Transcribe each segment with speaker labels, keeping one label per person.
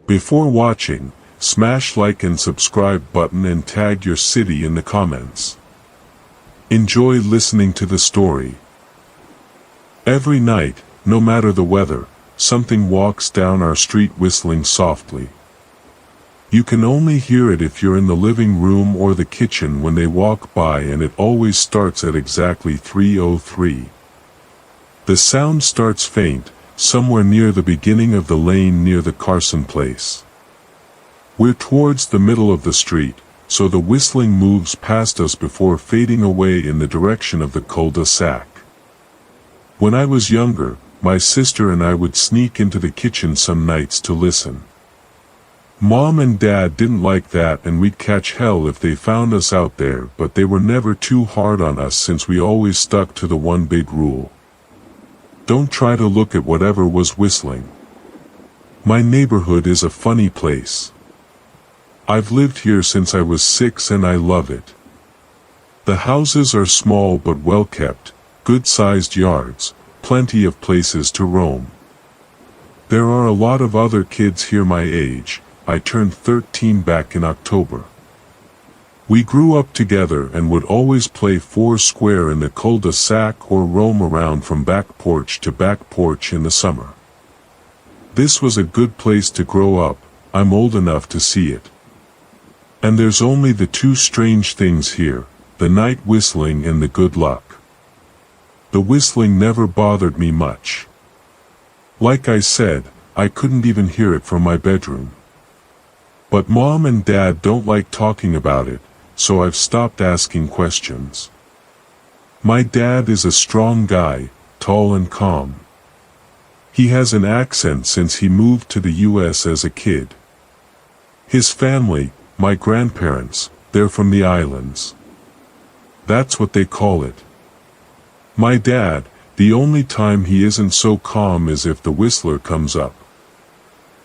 Speaker 1: Before watching, smash like and subscribe button and tag your city in the comments. Enjoy listening to the story. Every night, no matter the weather, something walks down our street whistling softly. You can only hear it if you're in the living room or the kitchen when they walk by, and it always starts at exactly 3:03. The sound starts faint, somewhere near the beginning of the lane near the Carson place. We're towards the middle of the street, so the whistling moves past us before fading away in the direction of the cul-de-sac. When I was younger, my sister and I would sneak into the kitchen some nights to listen. Mom and Dad didn't like that, and we'd catch hell if they found us out there, but they were never too hard on us since we always stuck to the one big rule. Don't try to look at whatever was whistling. My neighborhood is a funny place. I've lived here since I was 6 and I love it. The houses are small but well kept, good-sized yards, plenty of places to roam. There are a lot of other kids here my age. I turned 13 back in October. We grew up together and would always play foursquare in the cul-de-sac or roam around from back porch to back porch in the summer. This was a good place to grow up. I'm old enough to see it. And there's only the two strange things here, the night whistling and the good luck. The whistling never bothered me much. Like I said, I couldn't even hear it from my bedroom. But Mom and Dad don't like talking about it, so I've stopped asking questions. My dad is a strong guy, tall and calm. He has an accent since he moved to the US as a kid. His family, my grandparents, they're from the islands. That's what they call it. My dad, the only time he isn't so calm is if the whistler comes up.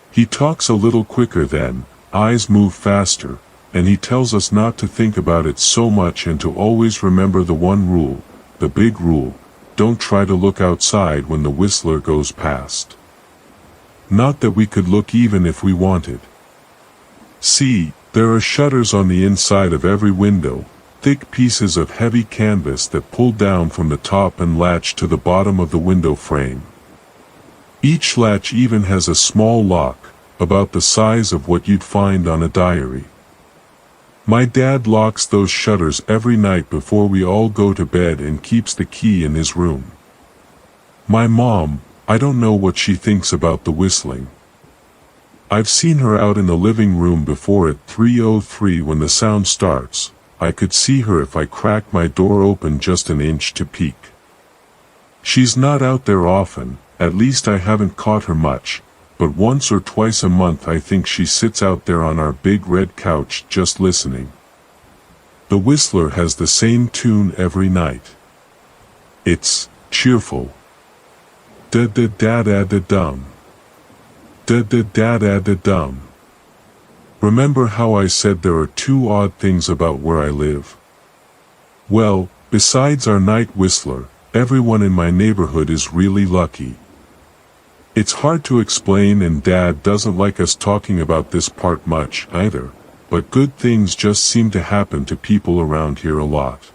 Speaker 1: He talks a little quicker then, eyes move faster, and he tells us not to think about it so much and to always remember the one rule, the big rule: don't try to look outside when the whistler goes past. Not that we could look even if we wanted. See, there are shutters on the inside of every window, thick pieces of heavy canvas that pull down from the top and latch to the bottom of the window frame. Each latch even has a small lock, about the size of what you'd find on a diary. My dad locks those shutters every night before we all go to bed and keeps the key in his room. My mom, I don't know what she thinks about the whistling. I've seen her out in the living room before at 3:03 when the sound starts. I could see her if I cracked my door open just an inch to peek. She's not out there often, at least I haven't caught her much, but once or twice a month I think she sits out there on our big red couch just listening. The whistler has the same tune every night. It's cheerful. Da-da-da-da-da-dum. Da-da-da-da-da-dum. Remember how I said there are two odd things about where I live? Well, besides our night whistler, everyone in my neighborhood is really lucky. It's hard to explain, and Dad doesn't like us talking about this part much either, but good things just seem to happen to people around here a lot.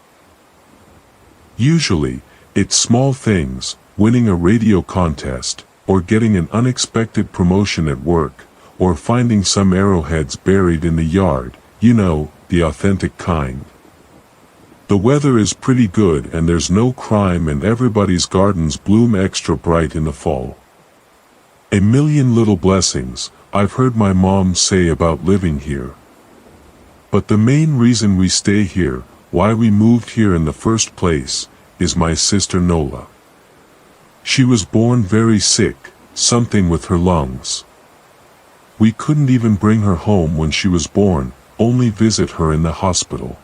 Speaker 1: Usually, it's small things, winning a radio contest, or getting an unexpected promotion at work, or finding some arrowheads buried in the yard, you know, the authentic kind. The weather is pretty good and there's no crime, and everybody's gardens bloom extra bright in the fall. A million little blessings, I've heard my mom say about living here. But the main reason we stay here, why we moved here in the first place, is my sister Nola. She was born very sick, something with her lungs. We couldn't even bring her home when she was born, only visit her in the hospital.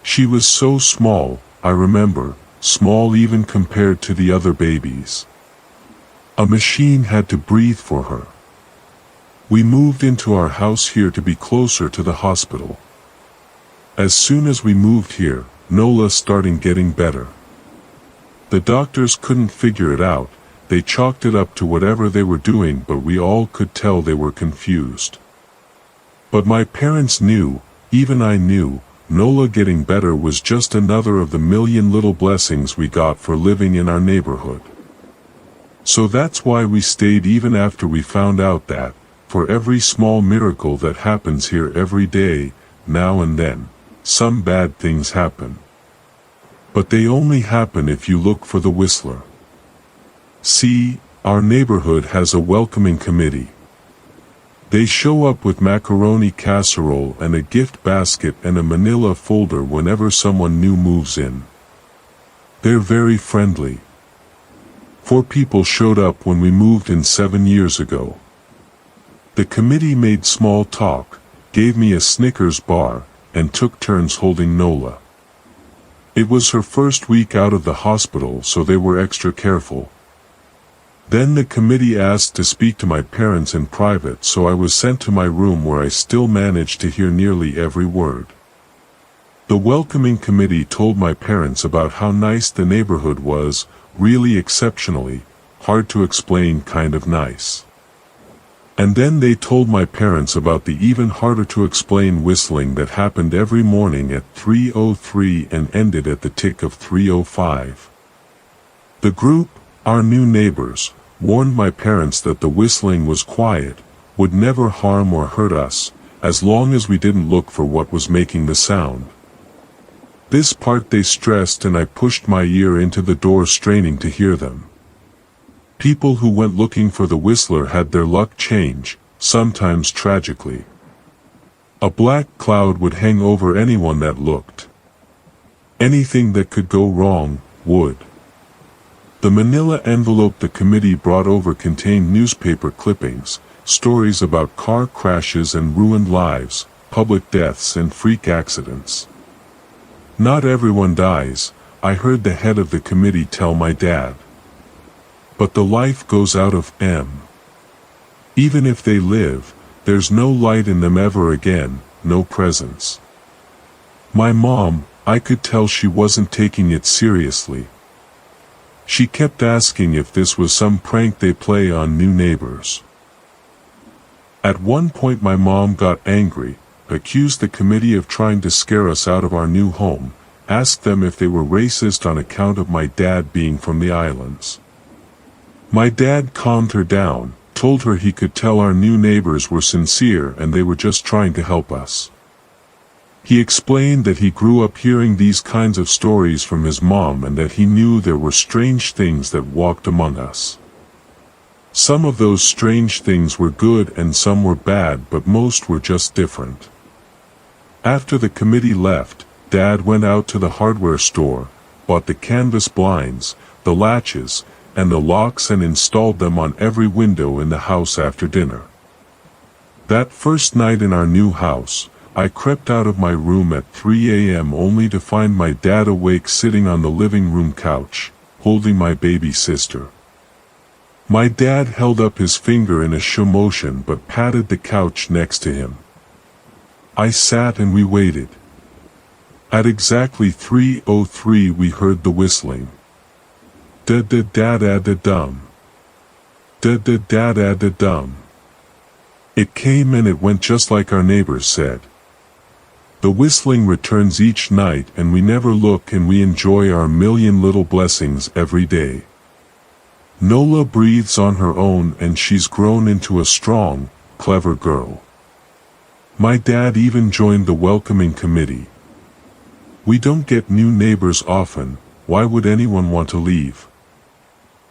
Speaker 1: She was so small, I remember, small even compared to the other babies. A machine had to breathe for her. We moved into our house here to be closer to the hospital. As soon as we moved here, Nola started getting better. The doctors couldn't figure it out, they chalked it up to whatever they were doing, but we all could tell they were confused. But my parents knew, even I knew, Nola getting better was just another of the million little blessings we got for living in our neighborhood. So that's why we stayed even after we found out that, for every small miracle that happens here every day, now and then, some bad things happen. But they only happen if you look for the whistler. See, our neighborhood has a welcoming committee. They show up with macaroni casserole and a gift basket and a manila folder whenever someone new moves in. They're very friendly. 4 people showed up when we moved in 7 years ago. The committee made small talk, gave me a Snickers bar, and took turns holding Nola. It was her first week out of the hospital, so they were extra careful. Then the committee asked to speak to my parents in private, so I was sent to my room where I still managed to hear nearly every word. The welcoming committee told my parents about how nice the neighborhood was, really exceptionally, hard to explain kind of nice. And then they told my parents about the even harder to explain whistling that happened every morning at 3:03 and ended at the tick of 3:05. The group, our new neighbors, warned my parents that the whistling was quiet, would never harm or hurt us, as long as we didn't look for what was making the sound. This part they stressed, and I pushed my ear into the door straining to hear them. People who went looking for the whistler had their luck change, sometimes tragically. A black cloud would hang over anyone that looked. Anything that could go wrong, would. The manila envelope the committee brought over contained newspaper clippings, stories about car crashes and ruined lives, public deaths and freak accidents. Not everyone dies, I heard the head of the committee tell my dad. But the life goes out of them. Even if they live, there's no light in them ever again, no presence. My mom, I could tell she wasn't taking it seriously. She kept asking if this was some prank they play on new neighbors. At one point my mom got angry, accused the committee of trying to scare us out of our new home, asked them if they were racist on account of my dad being from the islands. My dad calmed her down, told her he could tell our new neighbors were sincere and they were just trying to help us. He explained that he grew up hearing these kinds of stories from his mom and that he knew there were strange things that walked among us. Some of those strange things were good and some were bad, but most were just different. After the committee left, Dad went out to the hardware store, bought the canvas blinds, the latches, and the locks and installed them on every window in the house after dinner. That first night in our new house, I crept out of my room at 3 a.m. only to find my dad awake sitting on the living room couch, holding my baby sister. My dad held up his finger in a show motion but patted the couch next to him. I sat and we waited. At exactly 3:03 we heard the whistling. Da-da-da-da-da-dum. Da-da-da-da-da-dum. It came and it went just like our neighbors said. The whistling returns each night and we never look and we enjoy our million little blessings every day. Nola breathes on her own and she's grown into a strong, clever girl. My dad even joined the welcoming committee. We don't get new neighbors often, why would anyone want to leave?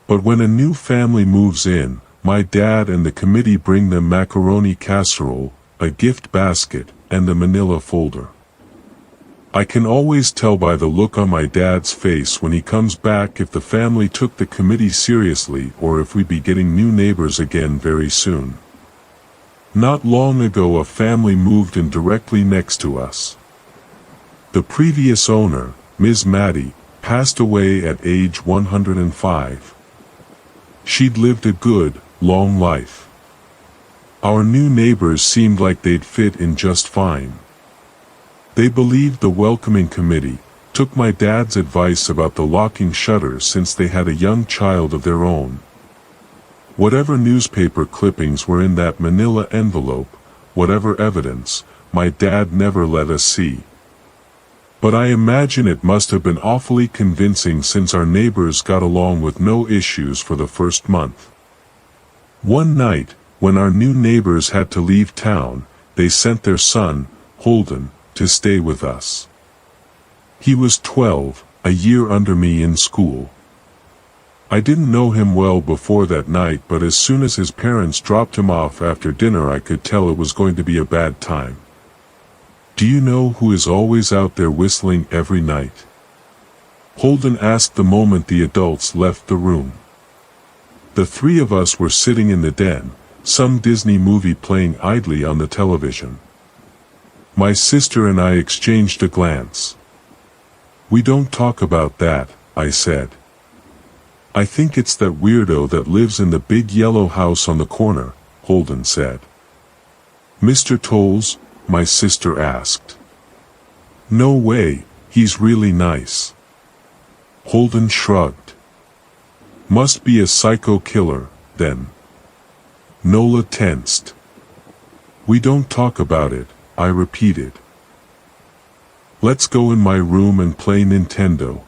Speaker 1: But when a new family moves in, my dad and the committee bring them macaroni casserole, a gift basket, and a manila folder. I can always tell by the look on my dad's face when he comes back if the family took the committee seriously or if we be getting new neighbors again very soon. Not long ago a family moved in directly next to us. The previous owner, Ms. Maddie, passed away at age 105. She'd lived a good, long life. Our new neighbors seemed like they'd fit in just fine. They believed the welcoming committee, took my dad's advice about the locking shutters since they had a young child of their own, Whatever newspaper clippings were in that manila envelope, whatever evidence, my dad never let us see. But I imagine it must have been awfully convincing since our neighbors got along with no issues for the first month. One night, when our new neighbors had to leave town, they sent their son, Holden, to stay with us. He was 12, a year under me in school. I didn't know him well before that night, but as soon as his parents dropped him off after dinner I could tell it was going to be a bad time. Do you know who is always out there whistling every night? Holden asked the moment the adults left the room. The three of us were sitting in the den, some Disney movie playing idly on the television. My sister and I exchanged a glance. "We don't talk about that," I said. "I think it's that weirdo that lives in the big yellow house on the corner," Holden said. "Mr. Tolles?" my sister asked. "No way, he's really nice." Holden shrugged. "Must be a psycho killer, then." Nola tensed. "We don't talk about it," I repeated. "Let's go in my room and play Nintendo."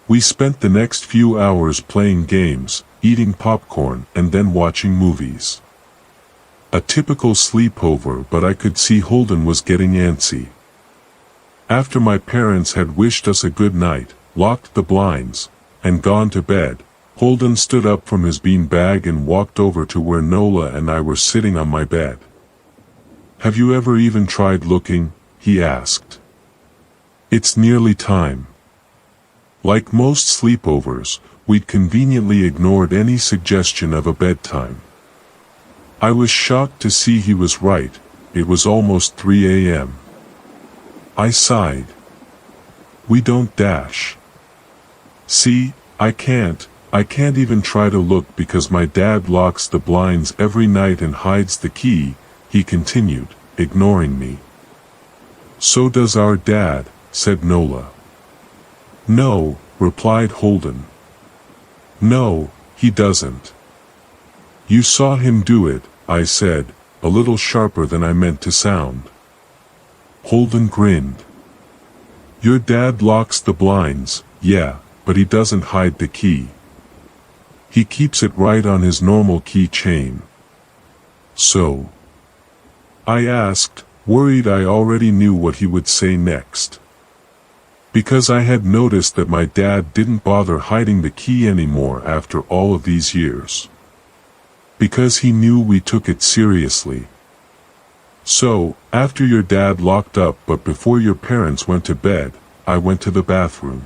Speaker 1: We spent the next few hours playing games, eating popcorn, and then watching movies. A typical sleepover, but I could see Holden was getting antsy. After my parents had wished us a good night, locked the blinds, and gone to bed, Holden stood up from his beanbag and walked over to where Nola and I were sitting on my bed. "Have you ever even tried looking?" he asked. "It's nearly time." Like most sleepovers, we'd conveniently ignored any suggestion of a bedtime. I was shocked to see he was right. It was almost 3 a.m. I sighed. "We don't dash." "See, I can't even try to look because my dad locks the blinds every night and hides the key," he continued, ignoring me. "So does our dad," said Nola. "No," replied Holden. "No, he doesn't." "You saw him do it," I said, a little sharper than I meant to sound. Holden grinned. "Your dad locks the blinds, yeah, but he doesn't hide the key. He keeps it right on his normal key chain." "So?" I asked, worried I already knew what he would say next. Because I had noticed that my dad didn't bother hiding the key anymore after all of these years. Because he knew we took it seriously. "So, after your dad locked up but before your parents went to bed, I went to the bathroom.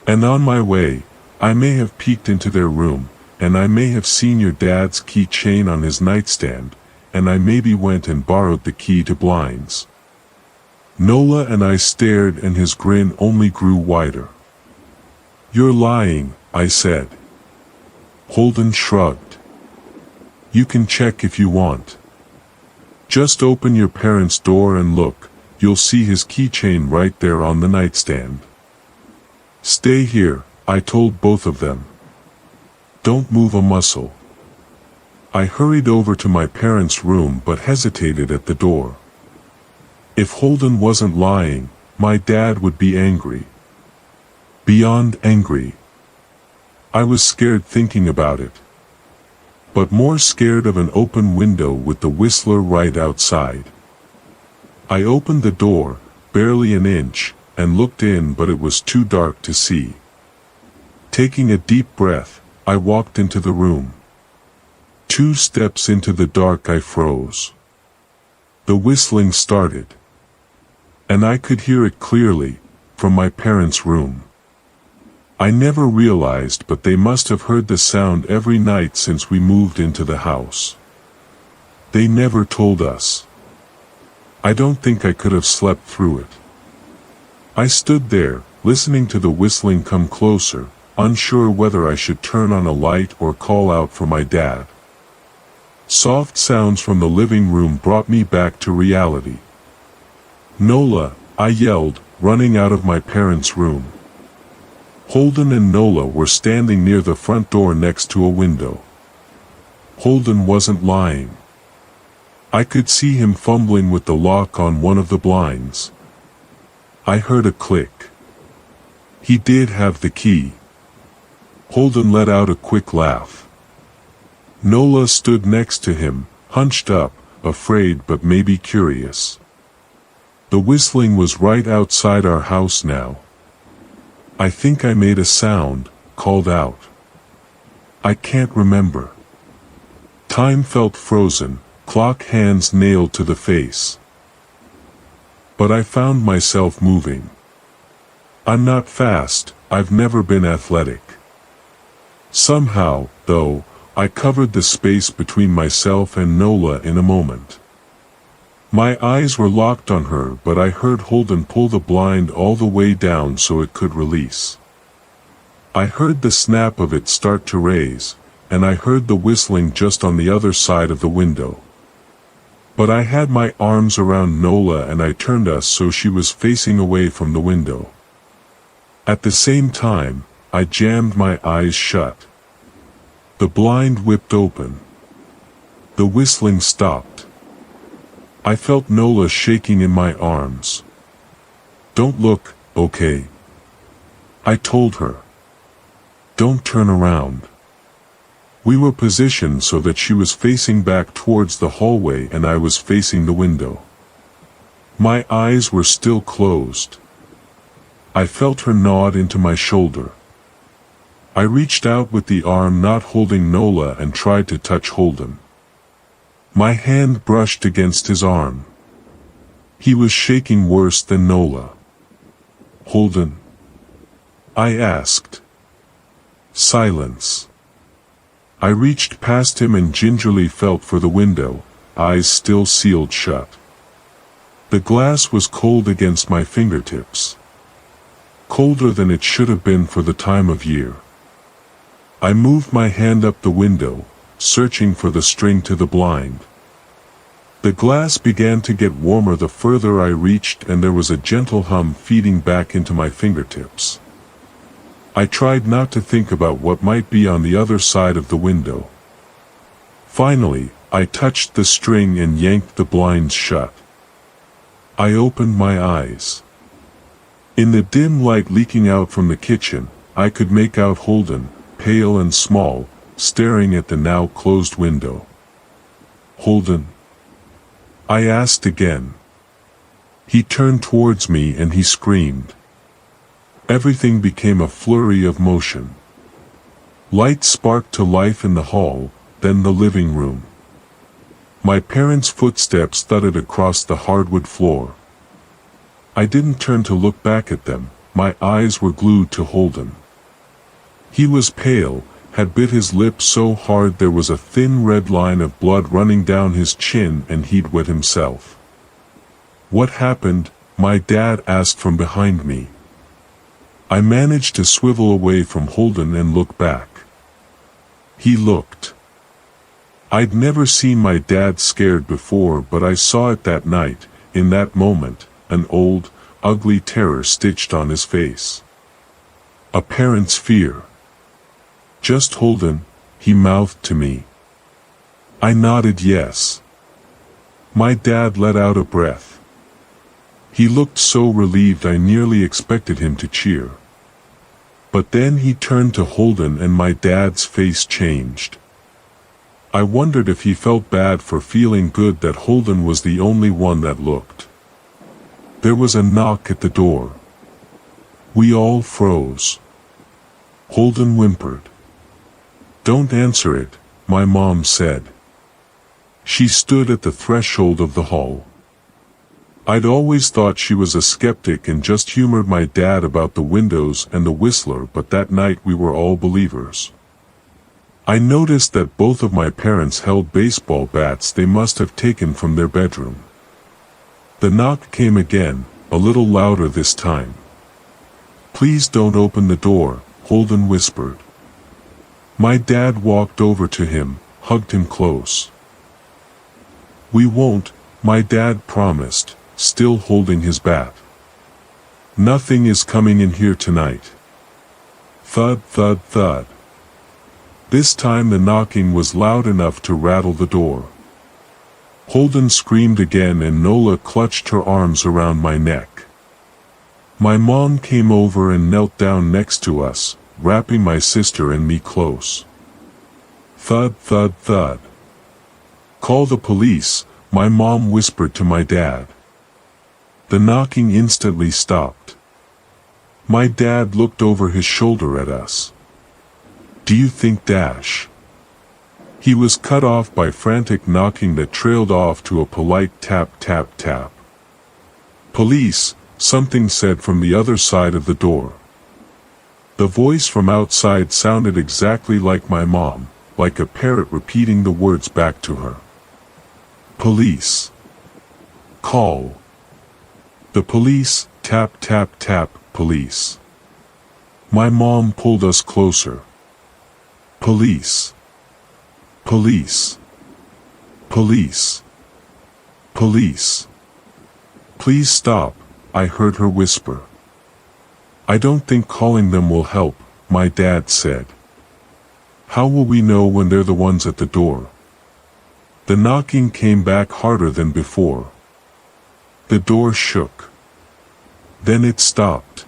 Speaker 1: And on my way, I may have peeked into their room, and I may have seen your dad's keychain on his nightstand, and I maybe went and borrowed the key to blinds." Nola and I stared and his grin only grew wider. "You're lying," I said. Holden shrugged. "You can check if you want. Just open your parents' door and look, you'll see his keychain right there on the nightstand." "Stay here," I told both of them. "Don't move a muscle." I hurried over to my parents' room but hesitated at the door. If Holden wasn't lying, my dad would be angry. Beyond angry. I was scared thinking about it. But more scared of an open window with the whistler right outside. I opened the door, barely an inch, and looked in, but it was too dark to see. Taking a deep breath, I walked into the room. 2 steps into the dark I froze. The whistling started. And I could hear it clearly, from my parents' room. I never realized, but they must have heard the sound every night since we moved into the house. They never told us. I don't think I could have slept through it. I stood there, listening to the whistling come closer, unsure whether I should turn on a light or call out for my dad. Soft sounds from the living room brought me back to reality. "Nola," I yelled, running out of my parents' room. Holden and Nola were standing near the front door next to a window. Holden wasn't lying. I could see him fumbling with the lock on one of the blinds. I heard a click. He did have the key. Holden let out a quick laugh. Nola stood next to him, hunched up, afraid but maybe curious. The whistling was right outside our house now. I think I made a sound, called out. I can't remember. Time felt frozen, clock hands nailed to the face. But I found myself moving. I'm not fast, I've never been athletic. Somehow, though, I covered the space between myself and Nola in a moment. My eyes were locked on her, but I heard Holden pull the blind all the way down so it could release. I heard the snap of it start to raise, and I heard the whistling just on the other side of the window. But I had my arms around Nola and I turned us so she was facing away from the window. At the same time, I jammed my eyes shut. The blind whipped open. The whistling stopped. I felt Nola shaking in my arms. Don't look, okay? I told her. Don't turn around. We were positioned so that she was facing back towards the hallway and I was facing the window. My eyes were still closed. I felt her nod into my shoulder. I reached out with the arm not holding Nola and tried to touch Holden. My hand brushed against his arm. He was shaking worse than Nola. Holden? I asked. Silence. I reached past him and gingerly felt for the window, eyes still sealed shut. The glass was cold against my fingertips. Colder than it should have been for the time of year. I moved my hand up the window, searching for the string to the blind. The glass began to get warmer the further I reached and there was a gentle hum feeding back into my fingertips. I tried not to think about what might be on the other side of the window. Finally, I touched the string and yanked the blinds shut. I opened my eyes. In the dim light leaking out from the kitchen, I could make out Holden, pale and small, staring at the now closed window. Holden? I asked again. He turned towards me and he screamed. Everything became a flurry of motion. Light sparked to life in the hall, then the living room. My parents' footsteps thudded across the hardwood floor. I didn't turn to look back at them, my eyes were glued to Holden. He was pale, had bit his lip so hard there was a thin red line of blood running down his chin and he'd wet himself. What happened? My dad asked from behind me. I managed to swivel away from Holden and look back. He looked. I'd never seen my dad scared before, but I saw it that night, in that moment, an old, ugly terror stitched on his face. A parent's fear. Just Holden, he mouthed to me. I nodded yes. My dad let out a breath. He looked so relieved I nearly expected him to cheer. But then he turned to Holden and my dad's face changed. I wondered if he felt bad for feeling good that Holden was the only one that looked. There was a knock at the door. We all froze. Holden whimpered. Don't answer it, my mom said. She stood at the threshold of the hall. I'd always thought she was a skeptic and just humored my dad about the windows and the whistler, but that night we were all believers. I noticed that both of my parents held baseball bats they must have taken from their bedroom. The knock came again, a little louder this time. Please don't open the door, Holden whispered. My dad walked over to him, hugged him close. We won't, my dad promised, still holding his bat. Nothing is coming in here tonight. Thud, thud, thud. This time the knocking was loud enough to rattle the door. Holden screamed again and Nola clutched her arms around my neck. My mom came over and knelt down next to us, wrapping my sister and me close. Thud, thud, thud. Call the police, my mom whispered to my dad. The knocking instantly stopped. My dad looked over his shoulder at us. Do you think Dash? He was cut off by frantic knocking that trailed off to a polite tap tap tap. Police, something said from the other side of the door. The voice from outside sounded exactly like my mom, like a parrot repeating the words back to her. Police. Call. The police, tap tap tap, police. My mom pulled us closer. Police. Police. Police. Police. Please stop, I heard her whisper. I don't think calling them will help, my dad said. How will we know when they're the ones at the door? The knocking came back harder than before. The door shook. Then it stopped.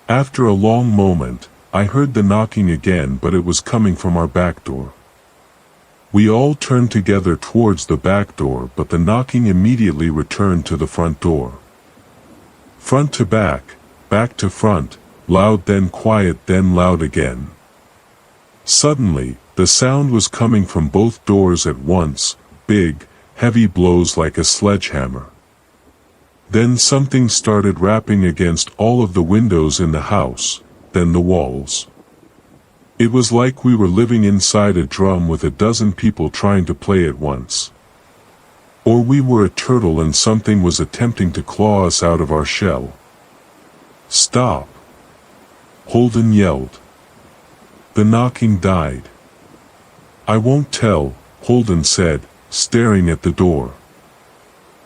Speaker 1: After a long moment, I heard the knocking again, but it was coming from our back door. We all turned together towards the back door, but the knocking immediately returned to the front door. Front to back to front, loud then quiet then loud again. Suddenly, the sound was coming from both doors at once, big, heavy blows like a sledgehammer. Then something started rapping against all of the windows in the house, then the walls. It was like we were living inside a drum with a dozen people trying to play at once. Or we were a turtle and something was attempting to claw us out of our shell. Stop! Holden yelled. The knocking died. I won't tell, Holden said, staring at the door.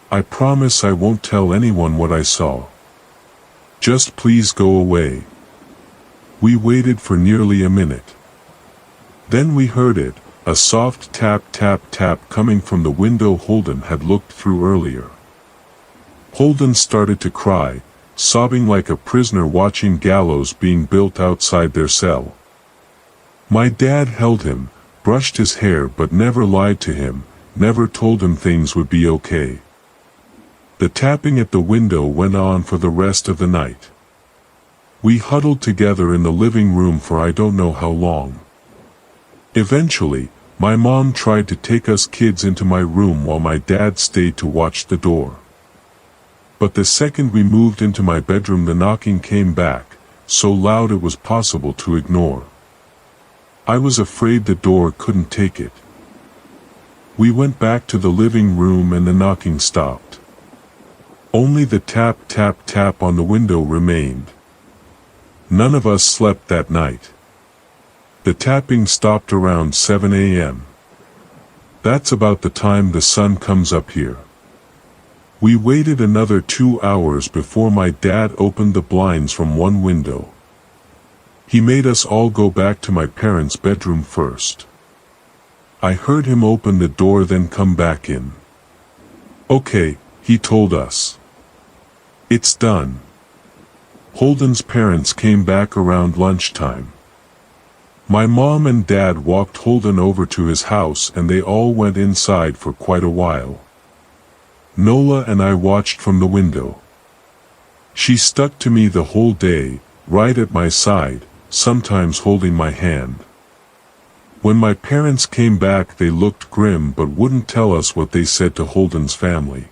Speaker 1: I promise I won't tell anyone what I saw. Just please go away. We waited for nearly a minute. Then we heard it, a soft tap tap tap coming from the window Holden had looked through earlier. Holden started to cry, sobbing like a prisoner watching gallows being built outside their cell. My dad held him, brushed his hair but never lied to him, never told him things would be okay. The tapping at the window went on for the rest of the night. We huddled together in the living room for I don't know how long. Eventually, my mom tried to take us kids into my room while my dad stayed to watch the door. But the second we moved into my bedroom, the knocking came back, so loud it was possible to ignore. I was afraid the door couldn't take it. We went back to the living room and the knocking stopped. Only the tap tap tap on the window remained. None of us slept that night. The tapping stopped around 7 a.m. That's about the time the sun comes up here. We waited another 2 hours before my dad opened the blinds from one window. He made us all go back to my parents' bedroom first. I heard him open the door then come back in. Okay, he told us. It's done. Holden's parents came back around lunchtime. My mom and dad walked Holden over to his house and they all went inside for quite a while. Nola and I watched from the window. She stuck to me the whole day, right at my side, sometimes holding my hand. When my parents came back they looked grim but wouldn't tell us what they said to Holden's family.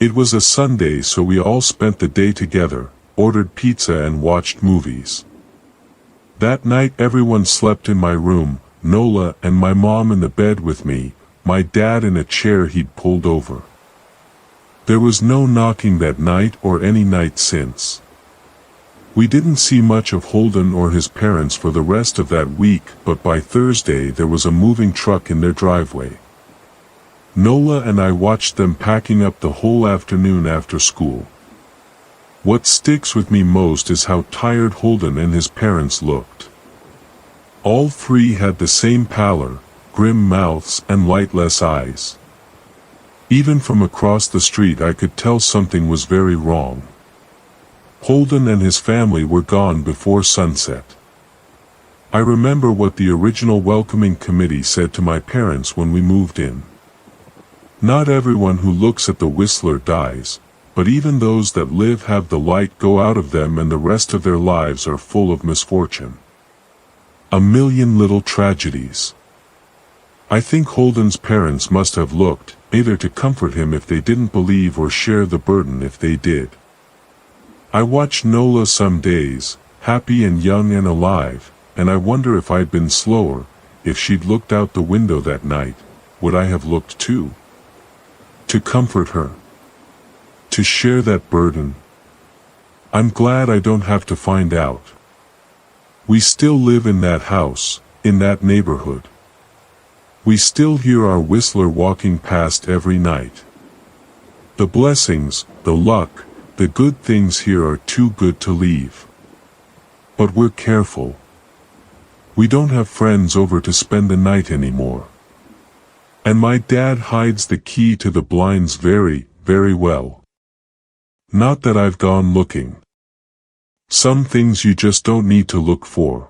Speaker 1: It was a Sunday so we all spent the day together, ordered pizza and watched movies. That night everyone slept in my room, Nola and my mom in the bed with me, my dad in a chair he'd pulled over. There was no knocking that night or any night since. We didn't see much of Holden or his parents for the rest of that week, but by Thursday there was a moving truck in their driveway. Nola and I watched them packing up the whole afternoon after school. What sticks with me most is how tired Holden and his parents looked. All three had the same pallor, grim mouths and lightless eyes. Even from across the street I could tell something was very wrong. Holden and his family were gone before sunset. I remember what the original welcoming committee said to my parents when we moved in. Not everyone who looks at the Whistler dies, but even those that live have the light go out of them, and the rest of their lives are full of misfortune. A million little tragedies. I think Holden's parents must have looked, either to comfort him if they didn't believe or share the burden if they did. I watch Nola some days, happy and young and alive, and I wonder if I'd been slower, if she'd looked out the window that night, would I have looked too? To comfort her. To share that burden. I'm glad I don't have to find out. We still live in that house, in that neighborhood. We still hear our Whistler walking past every night. The blessings, the luck, the good things here are too good to leave. But we're careful. We don't have friends over to spend the night anymore. And my dad hides the key to the blinds very, very well. Not that I've gone looking. Some things you just don't need to look for.